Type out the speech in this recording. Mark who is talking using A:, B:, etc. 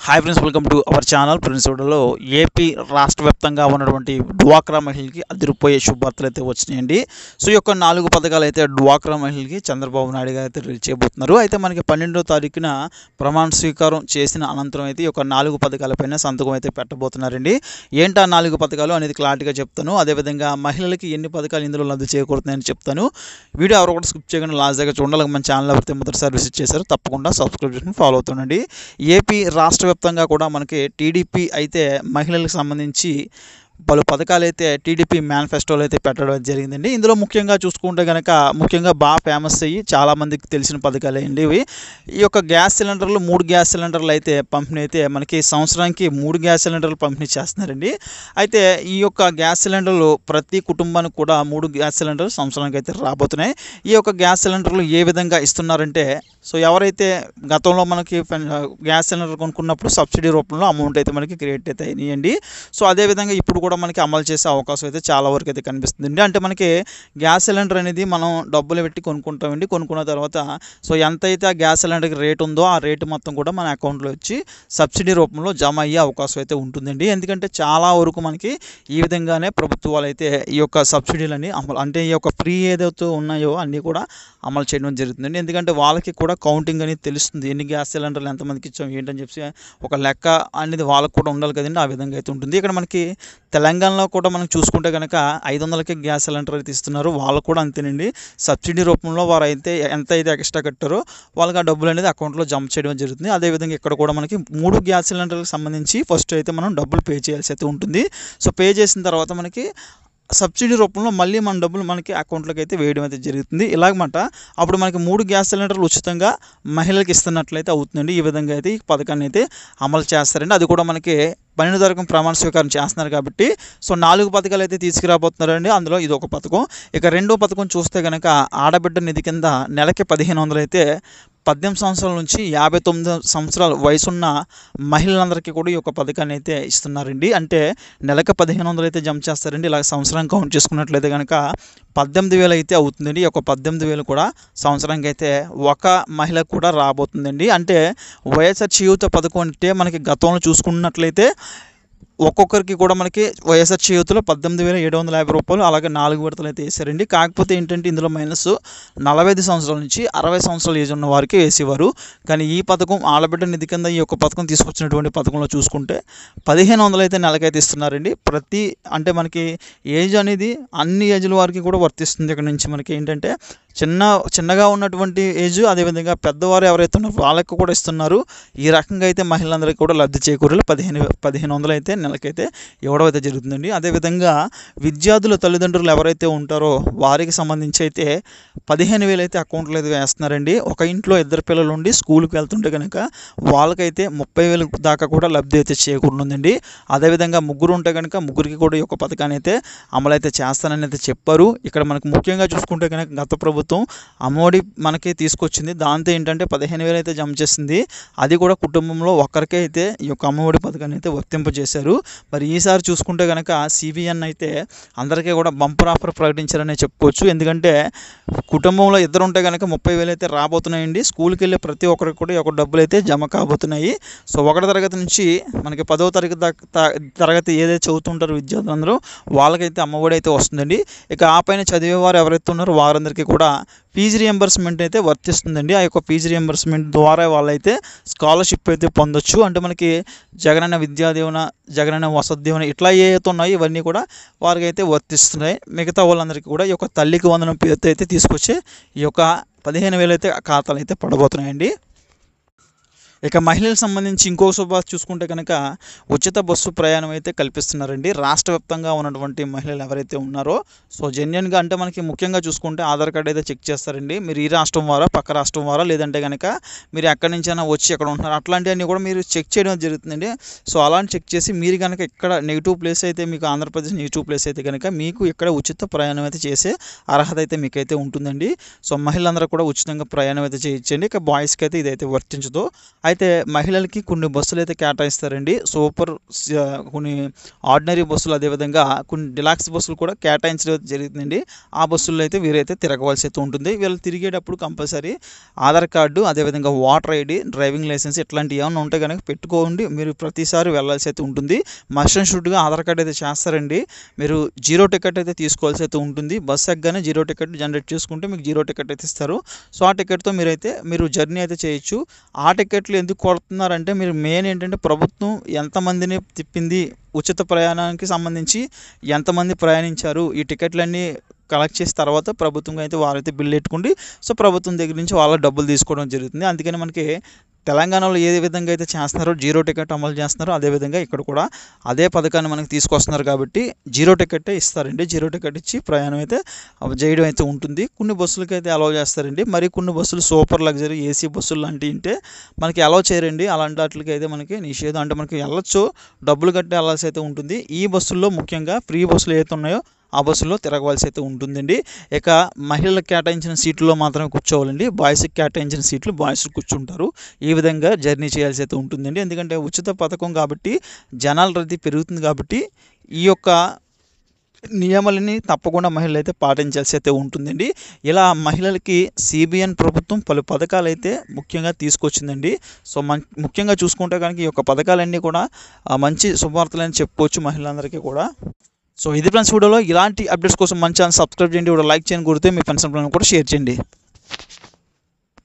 A: Hi friends, welcome to our channel. Friends వీడియోలో AP రాష్ట్ర వ్యాప్తంగా ఉన్నటువంటి డ్వాక్రా మహిళలకి అదిరిపోయే శుభవార్తలు అయితే వచ్చినాయండి. సో ఈ యొక్క 4 పథకాలు అయితే డ్వాక్రా మహిళలకి చంద్రబాబు నాయుడు గారు అయితే రిలీజ్ చేయబోతున్నారు. అయితే మనకి 12వ తారీఖున ప్రమాణ స్వీకారం చేసిన అనంతరం అయితే ఈ యొక్క 4 పథకాలపైన సంతకం అయితే పెట్టబోతున్నారండి. ఏంటా 4 పథకాలు అనేది క్లారిటీగా చెప్తాను. అదేవిధంగా మహిళలకి ఎన్ని పథకాలు ఇందులో లబ్ధి చేకూరుతున్నాయని చెప్తాను. వీడియో ఎవరు కూడా స్కిప్ చేయకుండా లాస్ట్ దగ్గర చూడాలి. మన ఛానల్ ఎవరైతే మొదటిసారి విజిట్ చేశారో తప్పకుండా సబ్స్క్రైబ్ చేసుకుని ఫాలో అవుతుండండి. ఏపీ రాష్ట్ర వ్యాప్తంగా కూడా మనకి టీడీపీ అయితే మహిళలకు సంబంధించి పలు పథకాలు అయితే టీడీపీ మేనిఫెస్టోలో అయితే పెట్టడం జరిగిందండి. ఇందులో ముఖ్యంగా చూసుకుంటే కనుక ముఖ్యంగా బాగా ఫేమస్ అయ్యి చాలామందికి తెలిసిన పథకాలు అండి ఇవి. ఈ యొక్క గ్యాస్ సిలిండర్లు 3 గ్యాస్ సిలిండర్లు అయితే పంపిణీ అయితే మనకి సంవత్సరానికి 3 గ్యాస్ సిలిండర్లు పంపిణీ చేస్తున్నారండి. అయితే ఈ యొక్క గ్యాస్ సిలిండర్లు ప్రతి కుటుంబానికి కూడా 3 గ్యాస్ సిలిండర్లు సంవత్సరానికి అయితే రాబోతున్నాయి. ఈ యొక్క గ్యాస్ సిలిండర్లు ఏ విధంగా ఇస్తున్నారంటే, సో ఎవరైతే గతంలో మనకి గ్యాస్ సిలిండర్ కొనుక్కున్నప్పుడు సబ్సిడీ రూపంలో అమౌంట్ అయితే మనకి క్రియేట్ అయితే అయినాయండి. సో అదేవిధంగా ఇప్పుడు కూడా మనకి అమలు చేసే అవకాశం అయితే చాలా వరకు అయితే కనిపిస్తుంది. అంటే మనకి గ్యాస్ సిలిండర్ అనేది మనం డబ్బులు పెట్టి కొనుక్కుంటామండి. కొనుక్కున్న తర్వాత సో ఎంతైతే ఆ గ్యాస్ సిలిండర్కి రేట్ ఉందో ఆ రేటు మొత్తం కూడా మన అకౌంట్లో వచ్చి సబ్సిడీ రూపంలో జమ అయ్యే అవకాశం అయితే ఉంటుందండి. ఎందుకంటే చాలా వరకు మనకి ఈ విధంగానే ప్రభుత్వాలు అయితే ఈ యొక్క సబ్సిడీలని అమలు, అంటే ఈ యొక్క ఫ్రీ ఏదైతే ఉన్నాయో అన్నీ కూడా అమలు చేయడం జరుగుతుందండి. ఎందుకంటే వాళ్ళకి కూడా కౌంటింగ్ అనేది తెలుస్తుంది. ఎన్ని గ్యాస్ సిలిండర్లు ఎంతమందికి ఇచ్చాం ఏంటని చెప్పి ఒక లెక్క అనేది వాళ్ళకు కూడా ఉండాలి కదండి. ఆ విధంగా అయితే ఉంటుంది. ఇక్కడ మనకి తెలంగాణలో కూడా మనం చూసుకుంటే కనుక 500కి గ్యాస్ సిలిండర్ అయితే ఇస్తున్నారు. వాళ్ళు కూడా అంతేనండి. సబ్సిడీ రూపంలో వారు అయితే ఎంత అయితే ఎక్స్ట్రా కట్టారో వాళ్ళకి ఆ డబ్బులు అనేది అకౌంట్లో జమ చేయడం జరుగుతుంది. అదేవిధంగా ఇక్కడ కూడా మనకి 3 గ్యాస్ సిలిండర్లకు సంబంధించి ఫస్ట్ అయితే మనం డబ్బులు పే చేయాల్సి అయితే ఉంటుంది. సో పే చేసిన తర్వాత మనకి సబ్సిడీ రూపంలో మళ్ళీ మన డబ్బులు మనకి అకౌంట్లోకి అయితే వేయడం అయితే జరుగుతుంది. ఇలాగమాట అప్పుడు మనకి 3 గ్యాస్ సిలిండర్లు ఉచితంగా మహిళలకు ఇస్తున్నట్లయితే అవుతుందండి. ఈ విధంగా అయితే ఈ పథకాన్ని అయితే అమలు చేస్తారండి. అది కూడా మనకి 12వ తారీఖున ప్రమాణ స్వీకారం చేస్తున్నారు కాబట్టి సో 4 పథకాలు అయితే తీసుకురాబోతున్నారండి. అందులో ఇది ఒక పథకం. ఇక రెండో పథకం చూస్తే కనుక ఆడబిడ్డ నిధి కింద నెలకి 1500 అయితే 18 సంవత్సరాల నుంచి 59 సంవత్సరాల వయసున్న మహిళలందరికీ కూడా ఈ యొక్క పథకాన్ని అయితే ఇస్తున్నారండి. అంటే నెలకు 1500 అయితే జమ చేస్తారండి. ఇలా సంవత్సరం కౌంట్ చేసుకున్నట్లయితే కనుక 18,000 అయితే అవుతుందండి. ఈ యొక్క 18,000 కూడా సంవత్సరానికి అయితే ఒక మహిళకు కూడా రాబోతుందండి. అంటే వైఎస్ఆర్ చేయూత పథకం అంటే మనకి గతంలో చూసుకున్నట్లయితే ఒక్కొక్కరికి కూడా మనకి వైఎస్ఆర్ చేయూతలో 18,750 రూపాయలు, అలాగే 4 విడతలు అయితే వేసారండి. కాకపోతే ఏంటంటే ఇందులో మైనస్ 45 సంవత్సరాల నుంచి 60 సంవత్సరాల ఏజ్ ఉన్న వారికి వేసేవారు. కానీ ఈ పథకం ఆడబిడ్డ నిధి కింద ఈ యొక్క పథకం తీసుకొచ్చినటువంటి పథకంలో చూసుకుంటే 1500 అయితే నెలకైతే ఇస్తున్నారండి. అంటే మనకి ఏజ్ అనేది అన్ని ఏజ్ల వారికి కూడా వర్తిస్తుంది. ఇక్కడ నుంచి మనకి ఏంటంటే చిన్నగా ఉన్నటువంటి ఏజ్, అదేవిధంగా పెద్దవారు ఎవరైతే ఉన్నారో వాళ్ళకి కూడా ఇస్తున్నారు. ఈ రకంగా అయితే మహిళలందరికీ కూడా లబ్ధి చేకూరాలి. 1500 అయితే నెలకైతే ఇవ్వడం అయితే జరుగుతుందండి. అదేవిధంగా విద్యార్థుల తల్లిదండ్రులు ఎవరైతే ఉంటారో వారికి సంబంధించి అయితే 15,000 అయితే అకౌంట్లో అయితే వేస్తున్నారండి. ఒక ఇంట్లో 2 పిల్లలు ఉండి స్కూల్కి వెళ్తుంటే కనుక వాళ్ళకైతే 30,000 దాకా కూడా లబ్ధి అయితే చేకూరుతుందండి. అదేవిధంగా ముగ్గురు ఉంటే కనుక ముగ్గురికి కూడా ఈ యొక్క పథకాన్ని అయితే అమలైతే చేస్తానని అయితే చెప్పారు. ఇక్కడ మనకు ముఖ్యంగా చూసుకుంటే కనుక గత ప్రభుత్వం అమ్మఒడి మనకి తీసుకొచ్చింది. దాంతో ఏంటంటే 15,000 అయితే జమ చేసింది. అది కూడా కుటుంబంలో ఒక్కరికే అయితే ఈ యొక్క అమ్మఒడి పథకాన్ని అయితే వర్తింపజేశారు. మరి ఈసారి చూసుకుంటే కనుక సిబిఎన్ అయితే అందరికీ కూడా బంపర్ ఆఫర్ ప్రకటించారనే చెప్పుకోవచ్చు. ఎందుకంటే కుటుంబంలో 2 ఉంటే కనుక 30,000 అయితే రాబోతున్నాయండి. స్కూల్కి వెళ్ళే ప్రతి ఒక్కరికి కూడా ఈ యొక్క డబ్బులు అయితే జమ కాబోతున్నాయి. సో 1వ తరగతి నుంచి మనకి 10వ తరగతి ఏదైతే చదువుతుంటారో విద్యార్థులందరూ వాళ్ళకైతే అమ్మఒడి అయితే వస్తుందండి. ఇక ఆ పైన చదివేవారు ఎవరైతే ఉన్నారో వారందరికీ కూడా ఫీజు రియంబర్స్మెంట్ అయితే వర్తిస్తుందండి. ఆ యొక్క ఫీజు రియంబర్స్మెంట్ ద్వారా వాళ్ళైతే స్కాలర్షిప్ అయితే పొందొచ్చు. అంటే మనకి జగనన్న విద్యా దీవెన, జగనన్న వసతి దీవెన ఇట్లా ఏవైతే ఉన్నాయో ఇవన్నీ కూడా వారికి అయితే వర్తిస్తున్నాయి. మిగతా వాళ్ళందరికీ కూడా ఈ యొక్క తల్లికి వందనం పేరుతో అయితే తీసుకొచ్చి ఈ యొక్క 15,000 అయితే ఖాతాలు అయితే పడబోతున్నాయండి. ఇక మహిళలకు సంబంధించి ఇంకో శుభార్త చూసుకుంటే కనుక ఉచిత బస్సు ప్రయాణం అయితే కల్పిస్తున్నారండి. రాష్ట్ర వ్యాప్తంగా ఉన్నటువంటి మహిళలు ఎవరైతే ఉన్నారో సో జెన్యున్గా, అంటే మనకి ముఖ్యంగా చూసుకుంటే ఆధార్ కార్డు అయితే చెక్ చేస్తారండి. మీరు ఈ రాష్ట్రం వారా, పక్క రాష్ట్రం వారా, లేదంటే కనుక మీరు ఎక్కడి నుంచైనా వచ్చి ఎక్కడ ఉంటున్నారు అట్లాంటివన్నీ కూడా మీరు చెక్ చేయడం జరుగుతుందండి. సో అలాంటి చెక్ చేసి మీరు కనుక ఇక్కడ నెగిటివ్ ప్లేస్ అయితే మీకు ఆంధ్రప్రదేశ్ నెగిటివ్ ప్లేస్ అయితే కనుక మీకు ఇక్కడ ఉచిత ప్రయాణం అయితే చేసే అర్హత అయితే మీకైతే ఉంటుందండి. సో మహిళలందరూ కూడా ఉచితంగా ప్రయాణం అయితే చేయించండి. ఇక బాయ్స్కి అయితే ఇదైతే వర్తించదు. అయితే మహిళలకి కొన్ని బస్సులు అయితే కేటాయిస్తారండి. సూపర్ కొన్ని ఆర్డినరీ బస్సులు, అదేవిధంగా కొన్ని డిలాక్స్ బస్సులు కూడా కేటాయించడం జరుగుతుందండి. ఆ బస్సుల్లో అయితే వీరైతే తిరగవలసి అయితే ఉంటుంది. వీళ్ళు తిరిగేటప్పుడు కంపల్సరీ ఆధార్ కార్డు, అదేవిధంగా ఓటర్ ఐడి, డ్రైవింగ్ లైసెన్స్ ఇట్లాంటివి ఏమైనా ఉంటే కనుక పెట్టుకోండి. మీరు ప్రతిసారి వెళ్ళాల్సి అయితే ఉంటుంది. మస్ట్ అండ్ షుడ్గా ఆధార్ కార్డు అయితే చేస్తారండి. మీరు జీరో టికెట్ అయితే తీసుకోవాల్సి అయితే ఉంటుంది. బస్సు ఎక్కగానే జీరో టికెట్ జనరేట్ చేసుకుంటే మీకు జీరో టికెట్ అయితే ఇస్తారు. సో ఆ టికెట్తో మీరు జర్నీ అయితే చేయొచ్చు. ఆ టికెట్లు ఎందుకు కొడుతున్నారంటే, మీరు మెయిన్ ఏంటంటే ప్రభుత్వం ఎంతమందిని తిప్పింది, ఉచిత ప్రయాణానికి సంబంధించి ఎంతమంది ప్రయాణించారు, ఈ టికెట్లన్నీ కలెక్ట్ చేసిన తర్వాత ప్రభుత్వం అయితే వారైతే బిల్లు పెట్టుకుండి, సో ప్రభుత్వం దగ్గర నుంచి వాళ్ళ డబ్బులు తీసుకోవడం జరుగుతుంది. అందుకని మనకి తెలంగాణలో ఏ విధంగా అయితే చేస్తున్నారో జీరో టికెట్ అమలు చేస్తున్నారో, అదేవిధంగా ఇక్కడ కూడా అదే పథకాన్ని మనకి తీసుకొస్తున్నారు కాబట్టి జీరో టికెటే ఇస్తారండి. జీరో టికెట్ ఇచ్చి ప్రయాణం అయితే చేయడం అయితే ఉంటుంది. కొన్ని బస్సులకి అయితే అలౌ చేస్తారండి. మరి కొన్ని బస్సులు సూపర్ లగ్జరీ ఏసీ బస్సులు లాంటివి ఉంటే మనకి అలౌ చేయరండి. అలాంటి వాటికి అయితే మనకి నిషేధం, అంటే మనకి వెళ్ళొచ్చు, డబ్బులు కట్టి వెళ్ళాల్సి అయితే ఉంటుంది. ఈ బస్సుల్లో ముఖ్యంగా ఫ్రీ బస్సులు ఏవైతే ఉన్నాయో ఆ బస్సులో తిరగవలసి అయితే ఉంటుందండి. ఇక మహిళలకు కేటాయించిన సీట్లలో మాత్రమే కూర్చోవాలండి. బాయ్స్కి కేటాయించిన సీట్లు బాయ్స్ కూర్చుంటారు. ఈ విధంగా జర్నీ చేయాల్సి అయితే ఉంటుందండి. ఎందుకంటే ఉచిత పథకం కాబట్టి జనాల రద్దీ పెరుగుతుంది కాబట్టి ఈ యొక్క నియమాలని తప్పకుండా మహిళలు అయితే పాటించాల్సి అయితే ఉంటుందండి. ఇలా మహిళలకి CBN ప్రభుత్వం పలు పథకాలు అయితే ముఖ్యంగా తీసుకొచ్చిందండి. సో ముఖ్యంగా చూసుకుంటే కనుక ఈ యొక్క పథకాలన్నీ కూడా మంచి శుభవార్తలని చెప్పుకోవచ్చు మహిళలందరికీ కూడా. సో ఇది ఫ్రెండ్స్, వీడియోలో ఇలాంటి అప్డేట్స్ కోసం మన ఛానల్ సబ్స్క్రైబ్ చేయండి, లైక్ చేయండి, గుర్తే మీ ఫ్రెండ్స్ కూడా షేర్ చేయండి.